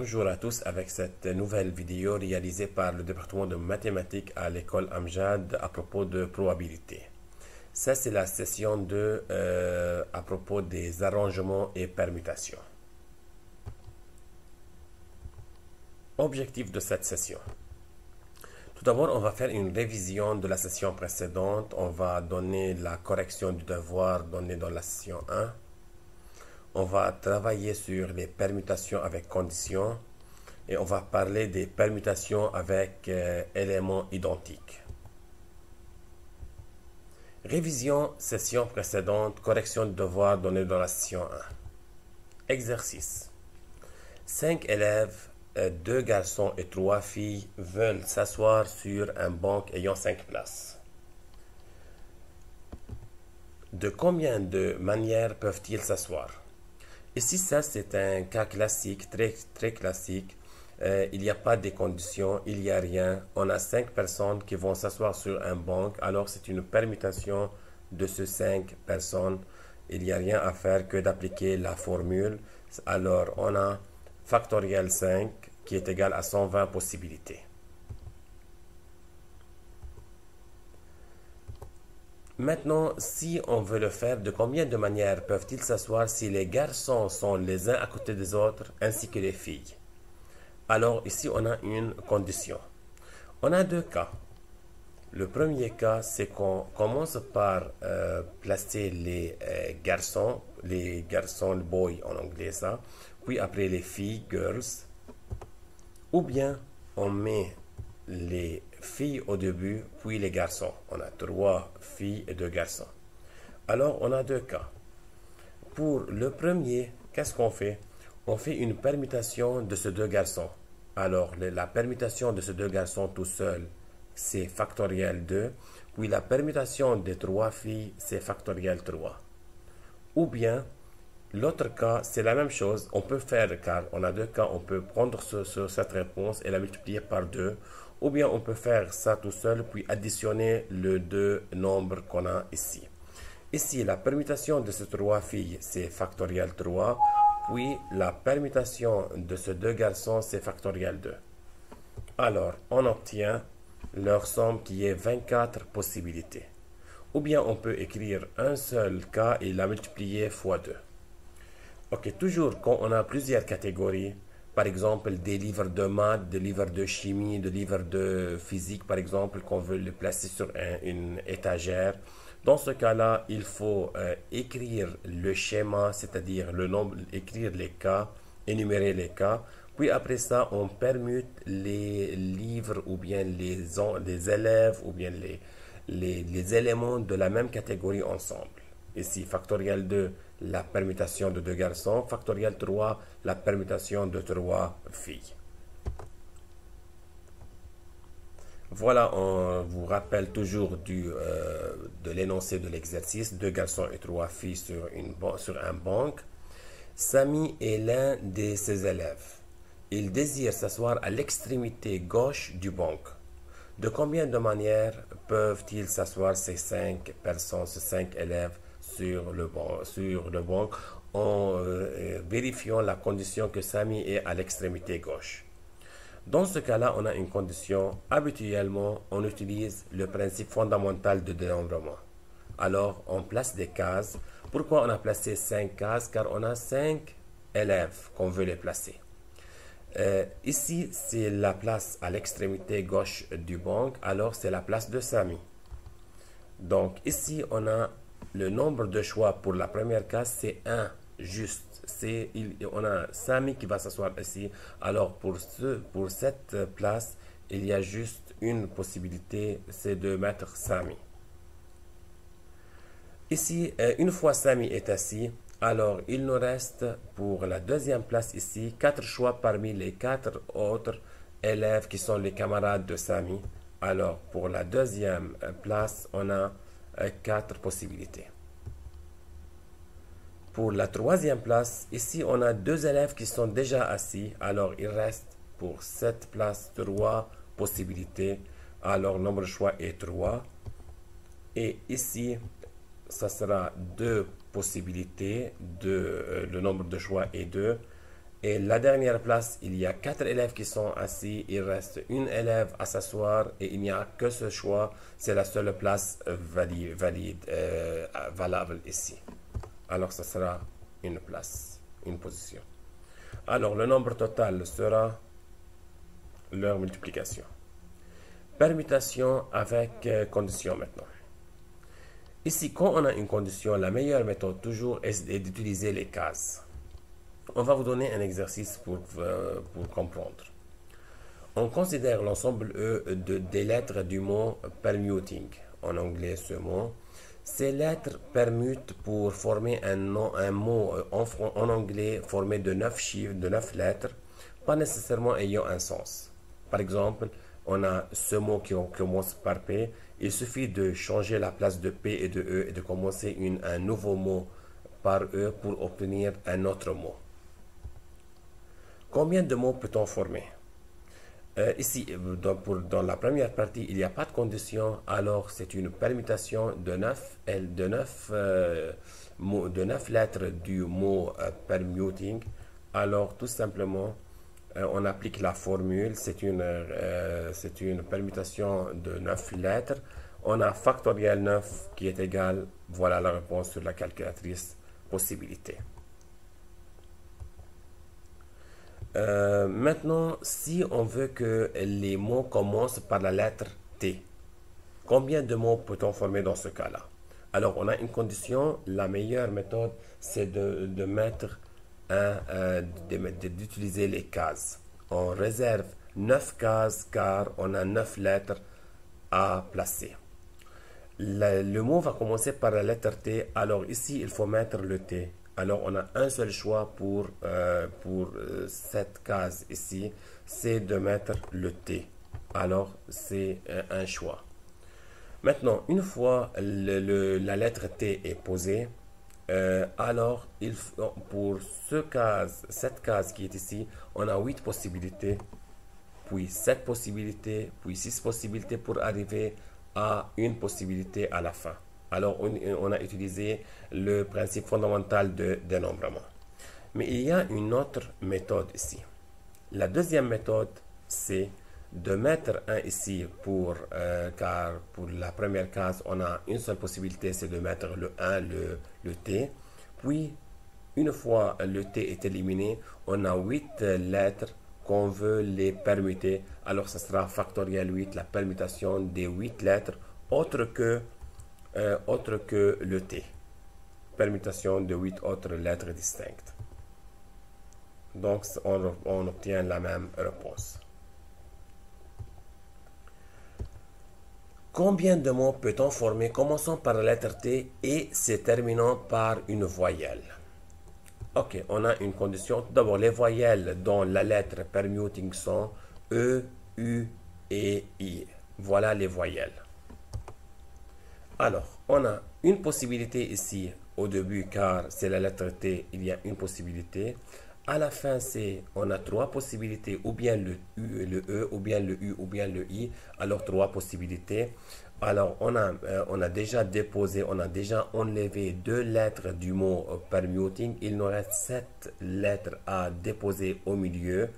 Bonjour à tous avec cette nouvelle vidéo réalisée par le département de mathématiques à l'école Amjad à propos de probabilité. Ça, c'est la session 2 à propos des arrangements et permutations. Objectif de cette session. Tout d'abord, on va faire une révision de la session précédente. On va donner la correction du devoir donné dans la session 1. On va travailler sur les permutations avec conditions et on va parler des permutations avec éléments identiques. Révision, session précédente, correction du devoir donné dans la session 1. Exercice. 5 élèves, 2 garçons et 3 filles veulent s'asseoir sur un banc ayant 5 places. De combien de manières peuvent-ils s'asseoir? Ici, ça, c'est un cas classique, très classique. Il n'y a pas de conditions, il n'y a rien. On a 5 personnes qui vont s'asseoir sur un banc. Alors, c'est une permutation de ces 5 personnes. Il n'y a rien à faire que d'appliquer la formule. Alors, on a factoriel 5 qui est égal à 120 possibilités. Maintenant, si on veut le faire, de combien de manières peuvent-ils s'asseoir si les garçons sont les uns à côté des autres, ainsi que les filles? Alors, ici, on a une condition. On a 2 cas. Le premier cas, c'est qu'on commence par placer les garçons, le boy en anglais, ça, puis après les filles, girls, ou bien on met les filles au début, puis les garçons. On a 3 filles et 2 garçons. Alors, on a 2 cas. Pour le premier, qu'est-ce qu'on fait? On fait une permutation de ces 2 garçons. Alors, la permutation de ces 2 garçons tout seul, c'est factoriel 2. Puis la permutation des 3 filles, c'est factoriel 3. Ou bien, l'autre cas, c'est la même chose. On peut faire, car on a 2 cas, on peut prendre cette réponse et la multiplier par 2. Ou bien on peut faire ça tout seul, puis additionner les 2 nombres qu'on a ici. Ici, la permutation de ces 3 filles, c'est factoriel 3. Puis la permutation de ces 2 garçons, c'est factoriel 2. Alors, on obtient leur somme qui est 24 possibilités. Ou bien on peut écrire un seul cas et la multiplier fois 2. Ok, toujours quand on a plusieurs catégories, par exemple des livres de maths, des livres de chimie, des livres de physique, par exemple, qu'on veut les placer sur une étagère. Dans ce cas-là, il faut écrire le schéma, c'est-à-dire le nombre, écrire les cas, énumérer les cas. Puis après ça, on permute les livres ou bien les élèves ou bien les éléments de la même catégorie ensemble. Ici, factoriel 2, la permutation de 2 garçons. Factoriel 3, la permutation de 3 filles. Voilà, on vous rappelle toujours de l'énoncé de l'exercice. 2 garçons et 3 filles sur un banc. Samy est l'un de ses élèves. Il désire s'asseoir à l'extrémité gauche du banc. De combien de manières peuvent-ils s'asseoir ces 5 personnes, ces 5 élèves sur le banc en vérifiant la condition que Samy est à l'extrémité gauche? Dans ce cas-là, on a une condition. Habituellement, on utilise le principe fondamental de dénombrement. Alors, on place des cases. Pourquoi on a placé 5 cases? Car on a 5 élèves qu'on veut les placer. Ici, c'est la place à l'extrémité gauche du banc. Alors, c'est la place de Samy. Donc, ici, on a le nombre de choix pour la première case, c'est 1, juste. On a Samy qui va s'asseoir ici. Alors, pour cette place, il y a juste une possibilité, c'est de mettre Samy. Ici, une fois Samy est assis, alors il nous reste pour la deuxième place ici 4 choix parmi les 4 autres élèves qui sont les camarades de Samy. Alors, pour la deuxième place, on a 4 possibilités. Pour la troisième place, ici, on a 2 élèves qui sont déjà assis. Alors, il reste pour cette place 3 possibilités. Alors, le nombre de choix est 3. Et ici, ça sera 2 possibilités. Le nombre de choix est 2. Et la dernière place, il y a 4 élèves qui sont assis. Il reste une élève à s'asseoir et il n'y a que ce choix. C'est la seule place valable ici. Alors, ce sera une place, une position. Alors, le nombre total sera leur multiplication. Permutation avec condition maintenant. Ici, quand on a une condition, la meilleure méthode toujours est d'utiliser les cases. On va vous donner un exercice pour comprendre. On considère l'ensemble des lettres du mot permuting. En anglais, ce mot. Ces lettres permutent pour former un mot en anglais formé de 9 chiffres, de 9 lettres, pas nécessairement ayant un sens. Par exemple, on a ce mot qui commence par P. Il suffit de changer la place de P et de E et de commencer un nouveau mot par E pour obtenir un autre mot. Combien de mots peut-on former? Ici, dans la première partie, il n'y a pas de condition, alors c'est une permutation de 9 lettres du mot permuting. Alors, tout simplement, on applique la formule, c'est une permutation de 9 lettres. On a factoriel 9 qui est égal, voilà la réponse sur la calculatrice possibilité. Maintenant, si on veut que les mots commencent par la lettre T, combien de mots peut-on former dans ce cas-là? Alors, on a une condition. La meilleure méthode, c'est d'utiliser les cases. On réserve 9 cases car on a 9 lettres à placer. Le mot va commencer par la lettre T. Alors ici, il faut mettre le T. Alors, on a un seul choix pour cette case ici, c'est de mettre le T. Alors, c'est un choix. Maintenant, une fois la lettre T est posée, alors, pour cette case qui est ici, on a 8 possibilités, puis 7 possibilités, puis 6 possibilités pour arriver à une possibilité à la fin. Alors, on a utilisé le principe fondamental de dénombrement. Mais il y a une autre méthode ici. La deuxième méthode, c'est de mettre un ici car pour la première case, on a une seule possibilité, c'est de mettre le 1, le T. Puis, une fois le T est éliminé, on a 8 lettres qu'on veut les permuter. Alors, ce sera factoriel 8, la permutation des 8 lettres, autre que le T. Permutation de 8 autres lettres distinctes. Donc, on obtient la même réponse. Combien de mots peut-on former commençant par la lettre T et se terminant par une voyelle? Ok, on a une condition. Tout d'abord, les voyelles dont la lettre permuting sont E, U et I. Voilà les voyelles. Alors, on a une possibilité ici au début car c'est la lettre T, il y a une possibilité. À la fin, on a 3 possibilités, ou bien le U et le E, ou bien le U, ou bien le I. Alors, 3 possibilités. Alors, on a déjà déposé, on a déjà enlevé 2 lettres du mot permuting. Il nous reste 7 lettres à déposer au milieu,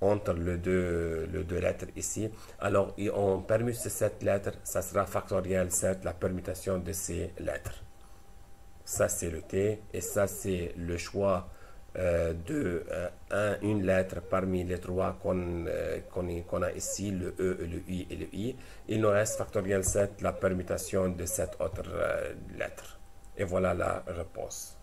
entre les deux lettres ici. Alors, on permute ces 7 lettres, ça sera factoriel 7, la permutation de ces lettres. Ça, c'est le T, et ça, c'est le choix une lettre parmi les 3 qu'on a ici, le E, le I et le I. Il nous reste factoriel 7, la permutation de cette autre lettre. Et voilà la réponse.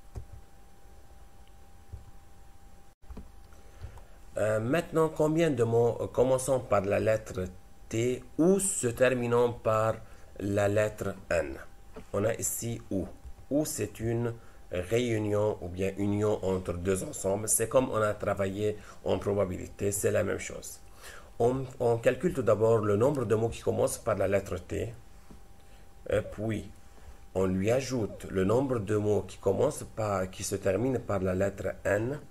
Maintenant, combien de mots commençant par la lettre T ou se terminant par la lettre N? On a ici OU. OU, c'est une réunion ou bien union entre deux ensembles. C'est comme on a travaillé en probabilité, c'est la même chose. On calcule tout d'abord le nombre de mots qui commencent par la lettre T, puis on lui ajoute le nombre de mots qui se terminent par la lettre N,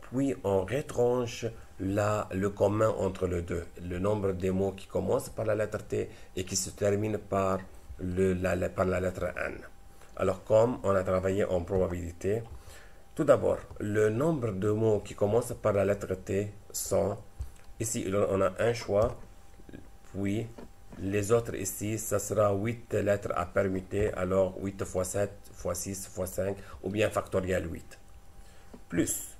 puis on retranche le commun entre les deux, le nombre des mots qui commencent par la lettre T et qui se terminent par la lettre N. Alors, comme on a travaillé en probabilité, Tout d'abord, le nombre de mots qui commencent par la lettre T sont, ici on a un choix, puis les autres ici, ça sera 8 lettres à permuter, alors 8 fois 7 fois 6 fois 5, ou bien factoriel 8. Plus,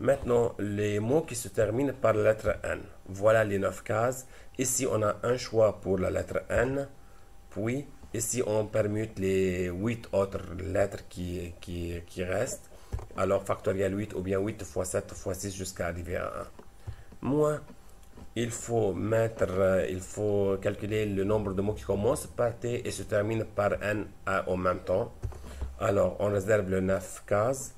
maintenant, les mots qui se terminent par la lettre N. Voilà les 9 cases. Ici, on a un choix pour la lettre N, puis ici, on permute les 8 autres lettres qui restent. Alors, factoriel 8 ou bien 8 fois 7 fois 6 jusqu'à arriver à 1. Moins, il faut calculer le nombre de mots qui commencent par T et se terminent par N en même temps. Alors, on réserve les 9 cases.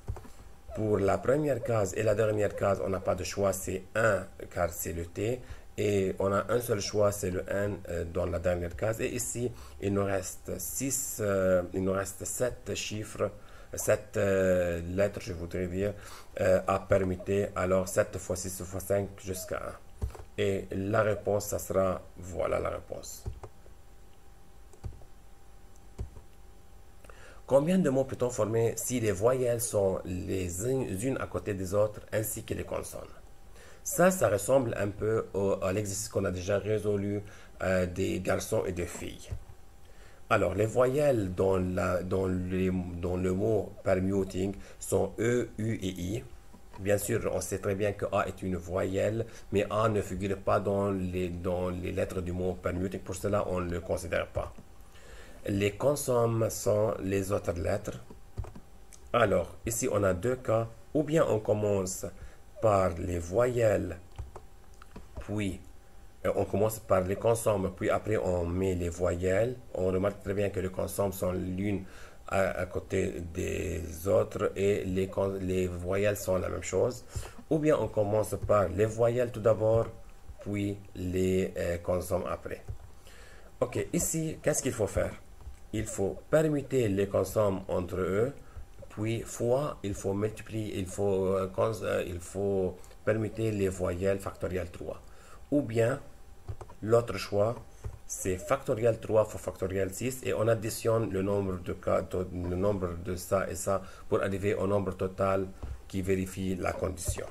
Pour la première case et la dernière case, on n'a pas de choix, c'est 1 car c'est le T. Et on a un seul choix, c'est le N dans la dernière case. Et ici, il nous reste 7 chiffres, 7 lettres, je voudrais dire, à permuter. Alors 7 fois 6 fois 5 jusqu'à 1. Et la réponse, ça sera, voilà la réponse. Combien de mots peut-on former si les voyelles sont les unes à côté des autres ainsi que les consonnes? Ça ressemble un peu à l'exercice qu'on a déjà résolu des garçons et des filles. Alors, les voyelles dans le mot permuting sont E, U et I. Bien sûr, on sait très bien que A est une voyelle, mais A ne figure pas dans les lettres du mot permuting. Pour cela, on ne le considère pas. Les consonnes sont les autres lettres. Alors, ici, on a deux cas. Ou bien on commence par les voyelles, puis on commence par les consonnes, puis après on met les voyelles. On remarque très bien que les consonnes sont l'une à côté des autres et les voyelles sont la même chose. Ou bien on commence par les voyelles tout d'abord, puis les consonnes après. Ok, ici, qu'est-ce qu'il faut faire? Il faut permuter les consonnes entre eux, puis fois, il faut multiplier, il faut permuter les voyelles factoriel 3. Ou bien, l'autre choix, c'est factoriel 3 fois factoriel 6 et on additionne le nombre de ça et ça pour arriver au nombre total qui vérifie la condition.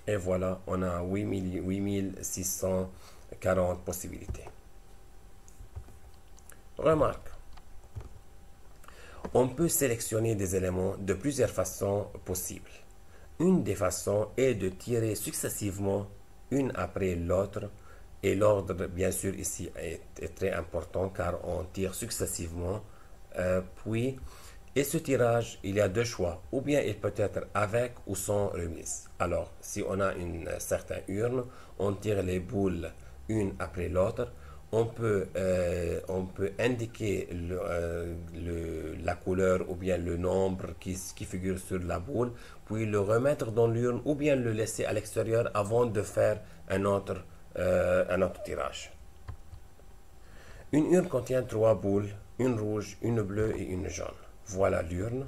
Et voilà, on a 8640 possibilités. Remarque. On peut sélectionner des éléments de plusieurs façons possibles. Une des façons est de tirer successivement une après l'autre et l'ordre bien sûr ici est très important car on tire successivement et ce tirage il y a deux choix ou bien il peut être avec ou sans remise. Alors si on a une certaine urne on tire les boules une après l'autre. On peut indiquer la couleur ou bien le nombre qui figure sur la boule, puis le remettre dans l'urne ou bien le laisser à l'extérieur avant de faire un autre tirage. Une urne contient 3 boules, une rouge, une bleue et une jaune. Voilà l'urne.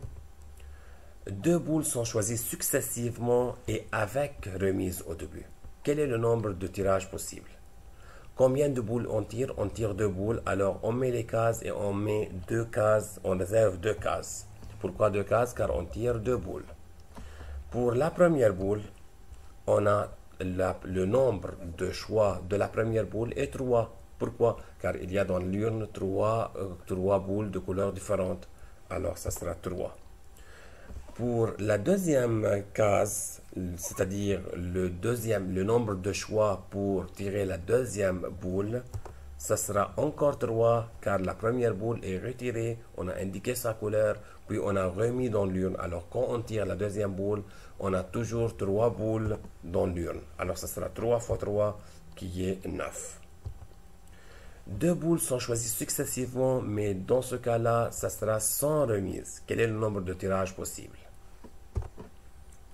2 boules sont choisies successivement et avec remise au début. Quel est le nombre de tirages possibles? Combien de boules on tire? On tire 2 boules. Alors, on met les cases et on met 2 cases. On réserve 2 cases. Pourquoi 2 cases? Car on tire 2 boules. Pour la première boule, on a le nombre de choix de la première boule est 3. Pourquoi? Car il y a dans l'urne 3 boules de couleurs différentes. Alors, ça sera 3. Pour la deuxième case, c'est-à-dire le nombre de choix pour tirer la deuxième boule, ça sera encore 3 car la première boule est retirée, on a indiqué sa couleur, puis on a remis dans l'urne. Alors quand on tire la deuxième boule, on a toujours 3 boules dans l'urne. Alors ça sera 3 fois 3 qui est 9. 2 boules sont choisies successivement, mais dans ce cas-là, ça sera sans remise. Quel est le nombre de tirages possible?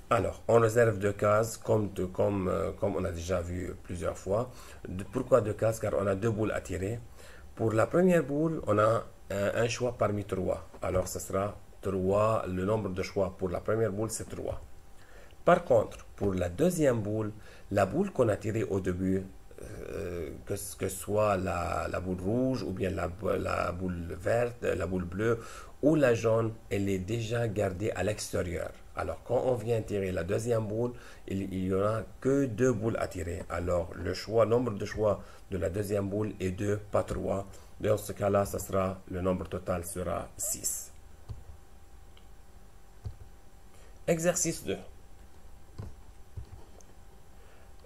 Alors, on réserve 2 cases, comme on a déjà vu plusieurs fois. Pourquoi 2 cases? Car on a 2 boules à tirer. Pour la première boule, on a un choix parmi 3. Alors, ce sera 3. Le nombre de choix pour la première boule, c'est 3. Par contre, pour la deuxième boule, la boule qu'on a tirée au début, que ce soit la boule rouge ou bien la boule verte, la boule bleue ou la jaune, elle est déjà gardée à l'extérieur. Alors quand on vient tirer la deuxième boule, il n'y aura que deux boules à tirer. Alors le nombre de choix de la deuxième boule est 2, pas 3. Dans ce cas-là, le nombre total sera 6. Exercice 2.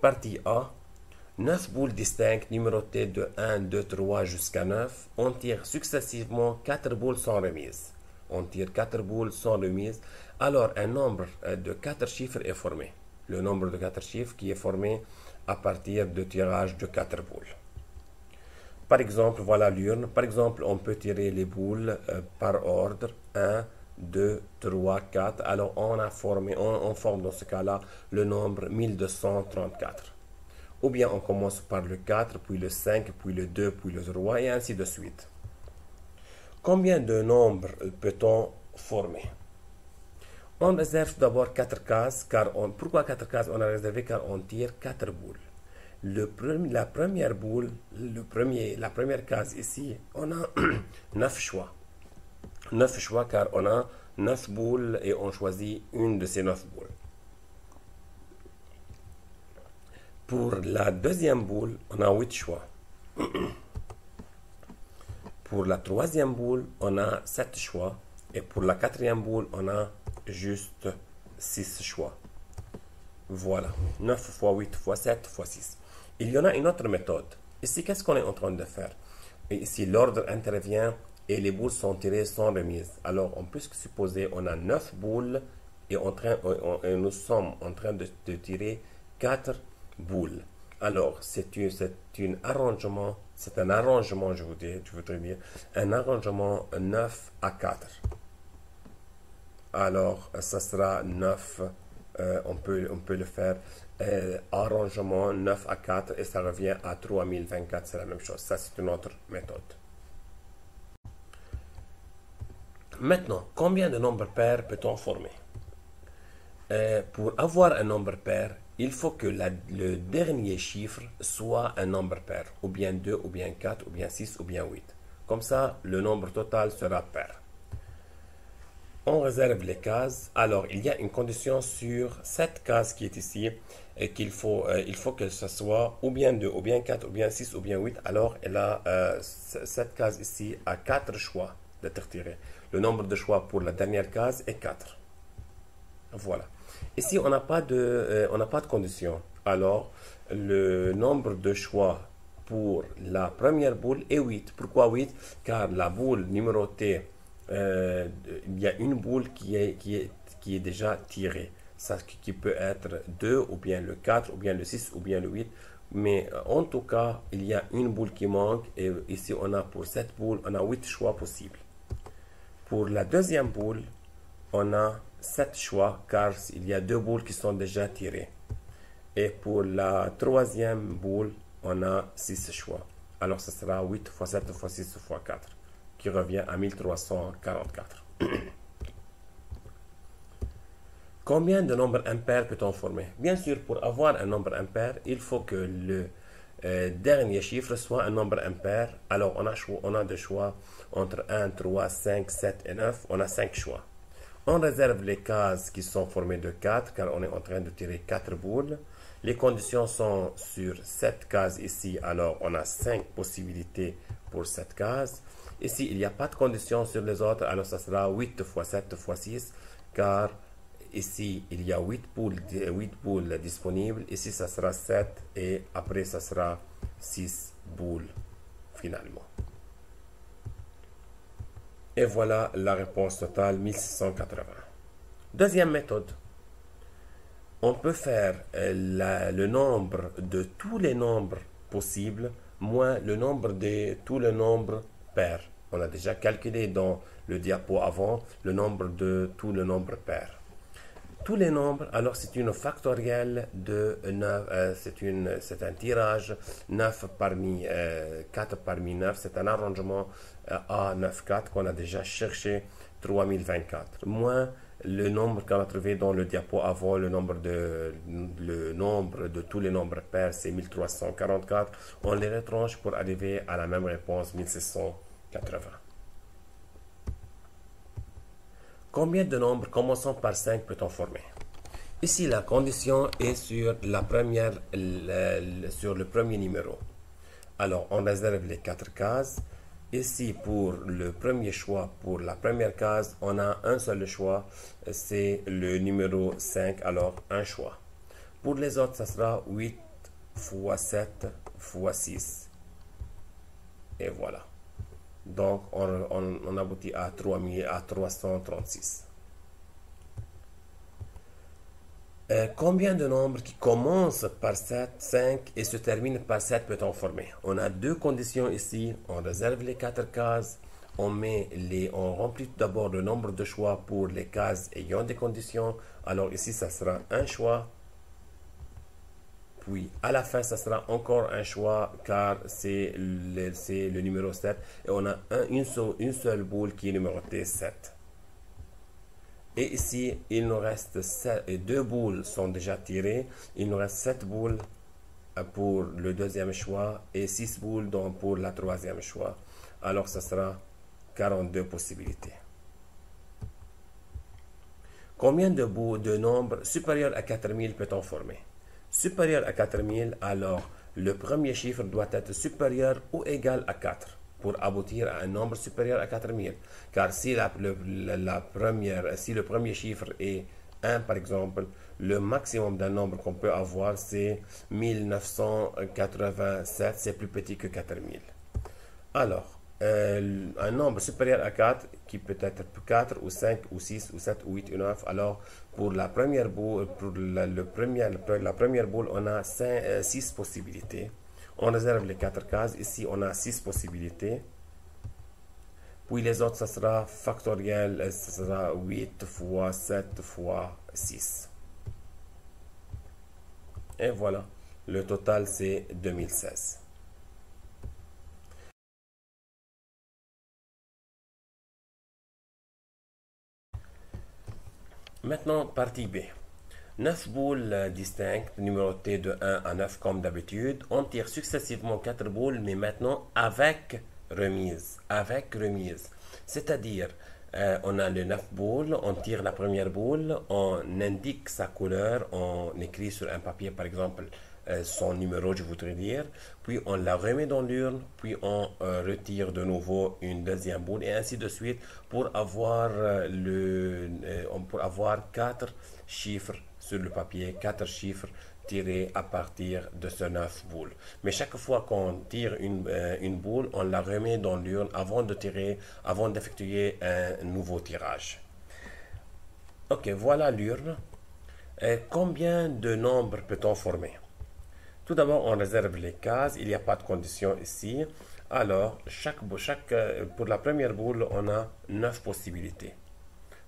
Partie A. 9 boules distinctes numérotées de 1, 2, 3 jusqu'à 9. On tire successivement 4 boules sans remise. On tire 4 boules sans remise. Alors, un nombre de 4 chiffres est formé. Le nombre de 4 chiffres qui est formé à partir de tirage de 4 boules. Par exemple, voilà l'urne. Par exemple, on peut tirer les boules par ordre. 1, 2, 3, 4. Alors, on forme dans ce cas-là le nombre 1234. Ou bien on commence par le 4, puis le 5, puis le 2, puis le 3, et ainsi de suite. Combien de nombres peut-on former? On réserve d'abord 4 cases. Pourquoi 4 cases? On a réservé car on tire 4 boules. La première boule, la première case ici, on a 9 choix. 9 choix car on a 9 boules et on choisit une de ces 9 boules. Pour la deuxième boule, on a 8 choix. Pour la troisième boule, on a 7 choix. Et pour la quatrième boule, on a juste 6 choix. Voilà. 9 fois 8 fois 7 fois 6. Il y en a une autre méthode. Ici, qu'est-ce qu'on est en train de faire? Et ici, l'ordre intervient et les boules sont tirées sans remise. Alors, on peut supposer qu'on a 9 boules et nous sommes en train de tirer 4 boules. Alors, c'est un arrangement, je voudrais dire, un arrangement 9 à 4. Alors, ça sera 9, on peut le faire, arrangement 9 à 4 et ça revient à 3024, c'est la même chose. Ça, c'est une autre méthode. Maintenant, combien de nombres pairs peut-on former? Pour avoir un nombre pair, il faut que le dernier chiffre soit un nombre pair, ou bien 2, ou bien 4, ou bien 6, ou bien 8. Comme ça, le nombre total sera pair. On réserve les cases. Alors, il y a une condition sur cette case qui est ici, et il faut que ce soit ou bien 2, ou bien 4, ou bien 6, ou bien 8. Alors, cette case ici a 4 choix d'être tirés. Le nombre de choix pour la dernière case est 4. Voilà. Ici, on n'a pas de condition. Alors, le nombre de choix pour la première boule est 8. Pourquoi 8? Car la boule numérotée, il y a une boule qui est déjà tirée. Ça qui peut être 2, ou bien le 4, ou bien le 6, ou bien le 8. Mais en tout cas, il y a une boule qui manque. Et ici, on a pour cette boule, on a 8 choix possibles. Pour la deuxième boule, on a 7 choix car il y a 2 boules qui sont déjà tirées. Et pour la troisième boule, on a 6 choix. Alors ce sera 8 fois 7 fois 6 fois 4 qui revient à 1344. Combien de nombres impairs peut-on former? Bien sûr, pour avoir un nombre impair, il faut que le dernier chiffre soit un nombre impair. Alors on a des choix entre 1, 3, 5, 7 et 9. On a 5 choix. On réserve les cases qui sont formées de 4 car on est en train de tirer 4 boules. Les conditions sont sur cette case ici. Alors on a 5 possibilités pour cette case. Ici il n'y a pas de conditions sur les autres. Alors ça sera 8 fois 7 fois 6 car ici il y a 8 boules disponibles. Ici ça sera 7 et après ça sera 6 boules finalement. Et voilà la réponse totale, 1680. Deuxième méthode. On peut faire le nombre de tous les nombres possibles moins le nombre de tous les nombres pairs. On a déjà calculé dans le diapo avant le nombre de tous les nombres pairs. Tous les nombres, alors c'est une factorielle de 9, c'est un tirage 9 parmi 4 parmi 9, c'est un arrangement A 9, 4 qu'on a déjà cherché 3024, moins le nombre qu'on a trouvé dans le diapo avant, le nombre de tous les nombres pairs, c'est 1344. On les retranche pour arriver à la même réponse, 1680. Combien de nombres commençant par 5 peut-on former? Ici, la condition est sur sur le premier numéro. Alors, on réserve les 4 cases. Ici, pour le premier choix, pour la première case, on a un seul choix, c'est le numéro 5, alors un choix. Pour les autres, ça sera 8 fois 7 fois 6. Et voilà. Donc, on aboutit à 336. Combien de nombres qui commencent par 7, 5 et se terminent par 7 peut-on former? On a deux conditions ici. On réserve les 4 cases. On remplit tout d'abord le nombre de choix pour les cases ayant des conditions. Alors ici, ça sera un choix. Puis à la fin, ça sera encore un choix car c'est le numéro 7. Et on a une seule boule qui est numérotée 7. Et ici, il nous reste 2 boules sont déjà tirées. Il nous reste 7 boules pour le deuxième choix et 6 boules pour la troisième choix. Alors, ça sera 42 possibilités. Combien de nombres supérieurs à 4000 peut-on former? Supérieur à 4000, alors le premier chiffre doit être supérieur ou égal à 4. Pour aboutir à un nombre supérieur à 4000. Car si le premier chiffre est 1 par exemple, le maximum d'un nombre qu'on peut avoir c'est 1987, c'est plus petit que 4000. Alors, un nombre supérieur à 4 qui peut être 4 ou 5 ou 6 ou 7 ou 8 ou 9. Alors, pour la première boule, la première boule, on a 6 possibilités. On réserve les 4 cases. Ici, on a 6 possibilités. Puis les autres, ça sera factoriel. Ça sera 8 fois 7 fois 6. Et voilà. Le total, c'est 2016. Maintenant, partie B. 9 boules distinctes, numérotées de 1 à 9 comme d'habitude. On tire successivement 4 boules, mais maintenant avec remise. C'est-à-dire, on a les 9 boules, on tire la première boule, on indique sa couleur, on écrit sur un papier par exemple son numéro, je voudrais dire, puis on la remet dans l'urne, puis on retire de nouveau une deuxième boule et ainsi de suite pour avoir, pour avoir 4 chiffres sur le papier, 4 chiffres tirés à partir de ce 9 boules. Mais chaque fois qu'on tire une boule, on la remet dans l'urne avant d'effectuer un nouveau tirage. Ok, voilà l'urne. Combien de nombres peut-on former? Tout d'abord, on réserve les cases. Il n'y a pas de condition ici. Alors, pour la première boule, on a 9 possibilités.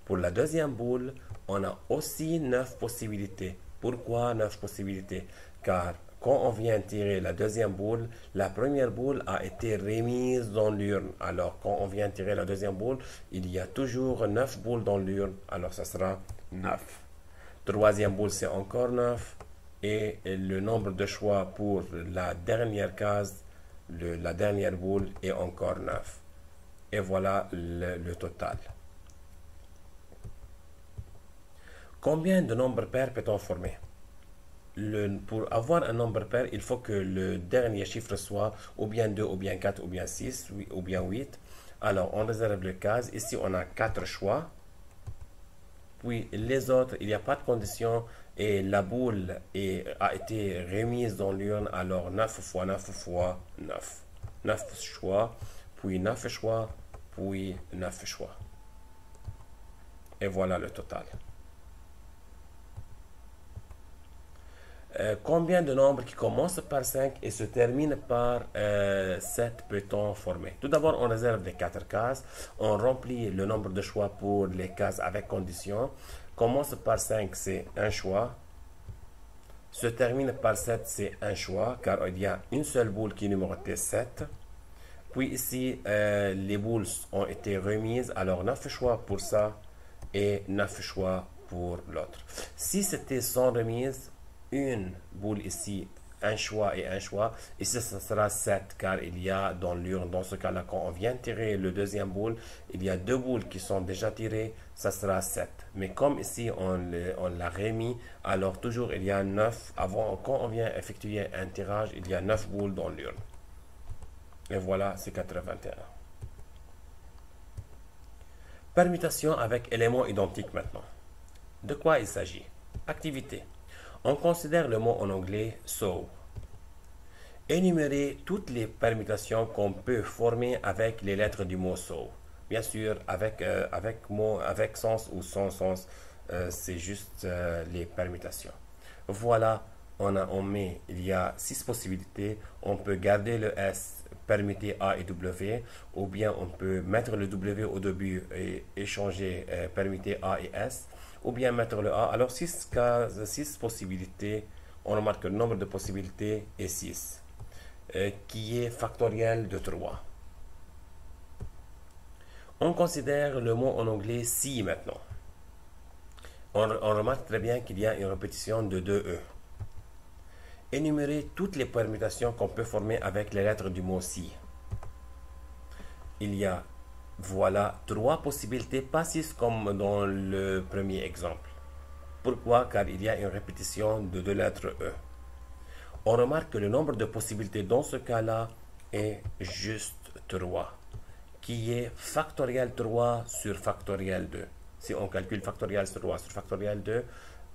Pour la deuxième boule, on a aussi 9 possibilités. Pourquoi 9 possibilités? Car quand on vient tirer la deuxième boule, la première boule a été remise dans l'urne. Alors, quand on vient tirer la deuxième boule, il y a toujours 9 boules dans l'urne. Alors, ça sera 9. Troisième boule, c'est encore 9. Et le nombre de choix pour la dernière case, la dernière boule est encore 9. Et voilà le total. Combien de nombres pairs peut-on former? Pour avoir un nombre pair, il faut que le dernier chiffre soit ou bien 2, ou bien 4, ou bien 6, ou bien 8. Alors, on réserve les cases. Ici, on a 4 choix. Puis les autres, il n'y a pas de condition et la boule a été remise dans l'urne. Alors 9 fois 9 fois 9. 9 choix, puis 9 choix, puis 9 choix. Et voilà le total. Combien de nombres qui commencent par 5 et se terminent par 7 peut-on former? Tout d'abord, on réserve les 4 cases. On remplit le nombre de choix pour les cases avec condition. Commence par 5, c'est un choix. Se termine par 7, c'est un choix, car il y a une seule boule qui est numérotée 7. Puis ici, les boules ont été remises, alors 9 choix pour ça et 9 choix pour l'autre. Si c'était sans remise, une boule ici, un choix et un choix, ici ça sera 7 car il y a dans l'urne, dans ce cas-là, quand on vient tirer le deuxième boule, il y a deux boules qui sont déjà tirées, ça sera 7. Mais comme ici on l'a remis, alors toujours il y a 9. Avant, quand on vient effectuer un tirage, il y a 9 boules dans l'urne. Et voilà, c'est 81. Permutation avec éléments identiques maintenant. De quoi il s'agit? Activité. On considère le mot en anglais so. Énumérer toutes les permutations qu'on peut former avec les lettres du mot so. Bien sûr, avec sens ou sans sens, c'est juste les permutations. Voilà, il y a 6 possibilités. On peut garder le S, permuter A et W, ou bien on peut mettre le W au début et échanger, permuter A et S, ou bien mettre le A. Alors 6 possibilités, on remarque que le nombre de possibilités est 6, qui est factoriel de 3. On considère le mot en anglais si maintenant. On remarque très bien qu'il y a une répétition de 2 E. Énumérer toutes les permutations qu'on peut former avec les lettres du mot si. Il y a, voilà, 3 possibilités, pas 6 comme dans le premier exemple. Pourquoi? Car il y a une répétition de 2 lettres E. On remarque que le nombre de possibilités dans ce cas-là est juste 3, qui est factoriel 3 sur factoriel 2. Si on calcule factoriel 3 sur factoriel 2,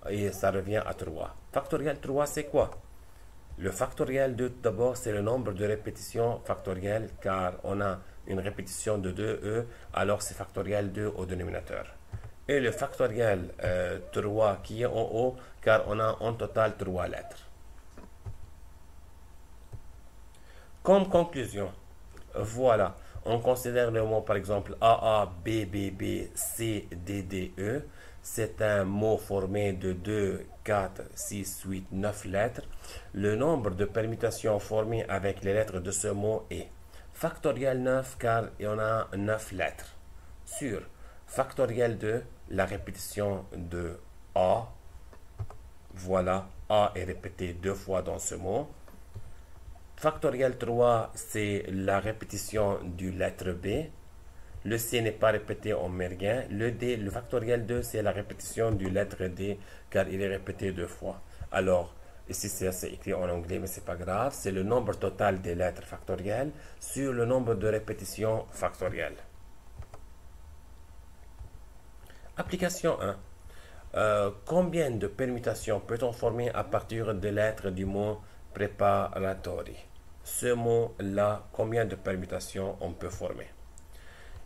et ça revient à 3. Factoriel 3, c'est quoi? Le factoriel 2, d'abord, c'est le nombre de répétitions factorielles, car on a une répétition de 2E, alors c'est factoriel 2 au dénominateur. Et le factoriel 3 qui est en haut, car on a en total 3 lettres. Comme conclusion, voilà, on considère le mot par exemple AA, BBB, CDDE. C'est un mot formé de 2, 4, 6, 8, 9 lettres. Le nombre de permutations formées avec les lettres de ce mot est factoriel 9 car il y en a 9 lettres. Sur factoriel 2, la répétition de A. Voilà, A est répété 2 fois dans ce mot. Factoriel 3, c'est la répétition du lettre B. Le C n'est pas répété, on met rien. Le D, le factoriel 2, c'est la répétition du lettre D, car il est répété 2 fois. Alors, ici c'est écrit en anglais, mais c'est pas grave. C'est le nombre total des lettres factorielles sur le nombre de répétitions factorielles. Application 1. Combien de permutations peut-on former à partir des lettres du mot preparatory? Ce mot-là, combien de permutations on peut former?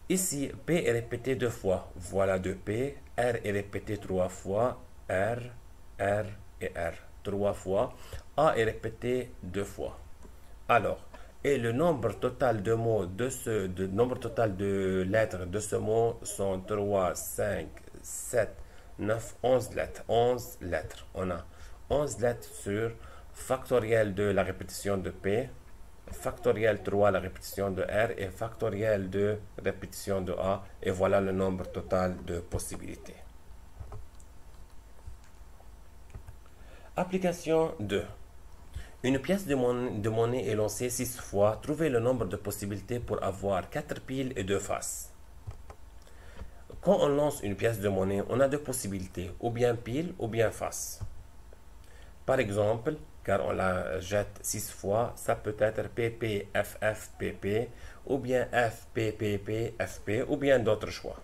Ici, P est répété 2 fois. Voilà 2P. R est répété 3 fois. R et R. 3 fois. A est répété 2 fois. Alors, et le nombre total de mots nombre total de lettres de ce mot sont 3, 5, 7, 9, 11 lettres. 11 lettres. On a 11 lettres sur factoriel de la répétition de P, factoriel 3 la répétition de R et factoriel 2 répétition de A, et voilà le nombre total de possibilités. Application 2. Une pièce de monnaie est lancée 6 fois. Trouvez le nombre de possibilités pour avoir 4 piles et 2 faces. Quand on lance une pièce de monnaie, on a 2 possibilités, ou bien pile ou bien face. Par exemple, car on la jette 6 fois, ça peut être PP, FF, PP, ou bien FPPP, FP, ou bien d'autres choix.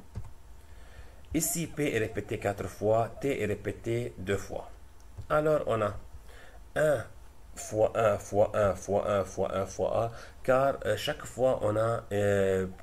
Ici, P est répété 4 fois, T est répété 2 fois. Alors, on a 1 fois 1 fois 1 fois 1 fois 1 fois A, car chaque fois, on a,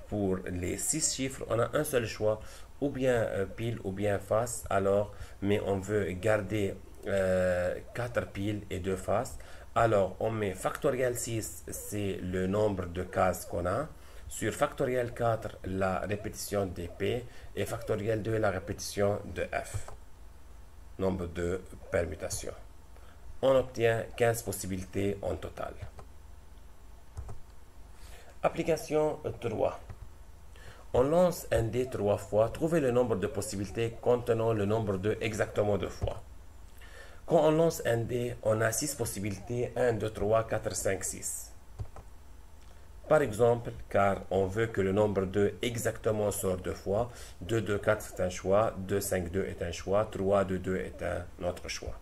pour les 6 chiffres, on a un seul choix, ou bien pile ou bien face, alors, mais on veut garder 4 piles et 2 faces. Alors, on met factoriel 6, c'est le nombre de cases qu'on a. Sur factoriel 4, la répétition des P. Et factoriel 2, la répétition de F. Nombre de permutations. On obtient 15 possibilités en total. Application 3. On lance un dé 3 fois. Trouvez le nombre de possibilités contenant le nombre 2 exactement 2 fois. Quand on lance un dé, on a 6 possibilités. 1, 2, 3, 4, 5, 6. Par exemple, car on veut que le nombre 2 exactement sorte 2 fois, 2, 2, 4 c'est un choix, 2, 5, 2 est un choix, 3, 2, 2 est un autre choix.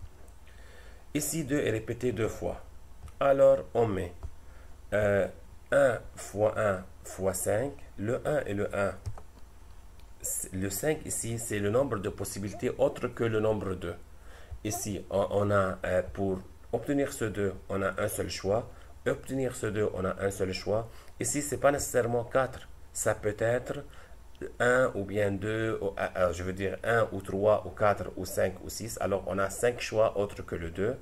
Ici, 2 est répété 2 fois. Alors, on met 1 fois 1 fois 5. Le 1 et le 1. Le 5 ici, c'est le nombre de possibilités autre que le nombre 2. Ici, on a, pour obtenir ce 2, on a un seul choix. Obtenir ce 2, on a un seul choix. Ici, ce n'est pas nécessairement 4. Ça peut être 1 ou bien 2, je veux dire 1 ou 3 ou 4 ou 5 ou 6. Alors, on a 5 choix autres que le 2,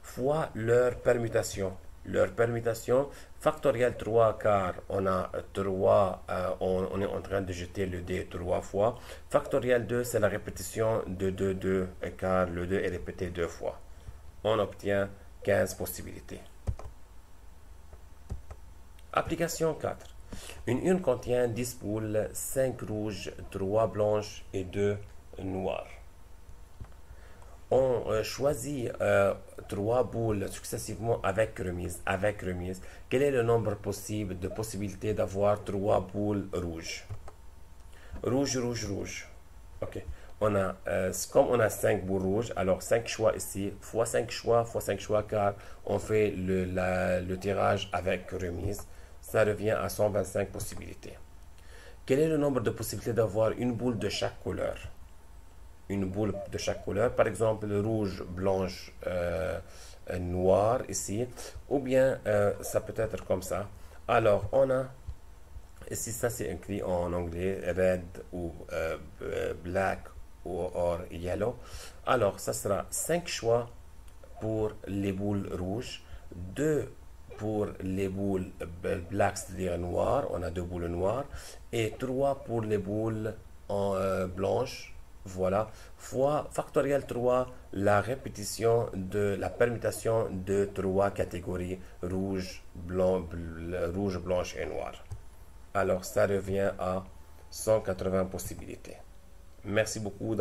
fois leur permutation. Leur permutation, factoriel 3 car on a 3, on est en train de jeter le dé 3 fois. Factoriel 2, c'est la répétition de 2, 2 car le 2 est répété 2 fois. On obtient 15 possibilités. Application 4. Une urne contient 10 poules, 5 rouges, 3 blanches et 2 noires. On choisit 3 boules successivement avec remise. Quel est le nombre possible de possibilités d'avoir 3 boules rouges? Rouge, rouge, rouge. Ok. Comme on a 5 boules rouges, alors 5 choix ici, fois 5 choix, car on fait le tirage avec remise. Ça revient à 125 possibilités. Quel est le nombre de possibilités d'avoir une boule de chaque couleur? Une boule de chaque couleur, par exemple rouge, blanche, noir ici, ou bien ça peut être comme ça. Alors on a ici, ça c'est écrit en anglais, red ou black ou or yellow. Alors ça sera 5 choix pour les boules rouges, 2 pour les boules black, c'est-à-dire noires, on a 2 boules noires, et 3 pour les boules blanches. Voilà, fois factoriel 3, la répétition de la permutation de 3 catégories, rouge, blanc, rouge, blanche et noire. Alors, ça revient à 180 possibilités. Merci beaucoup.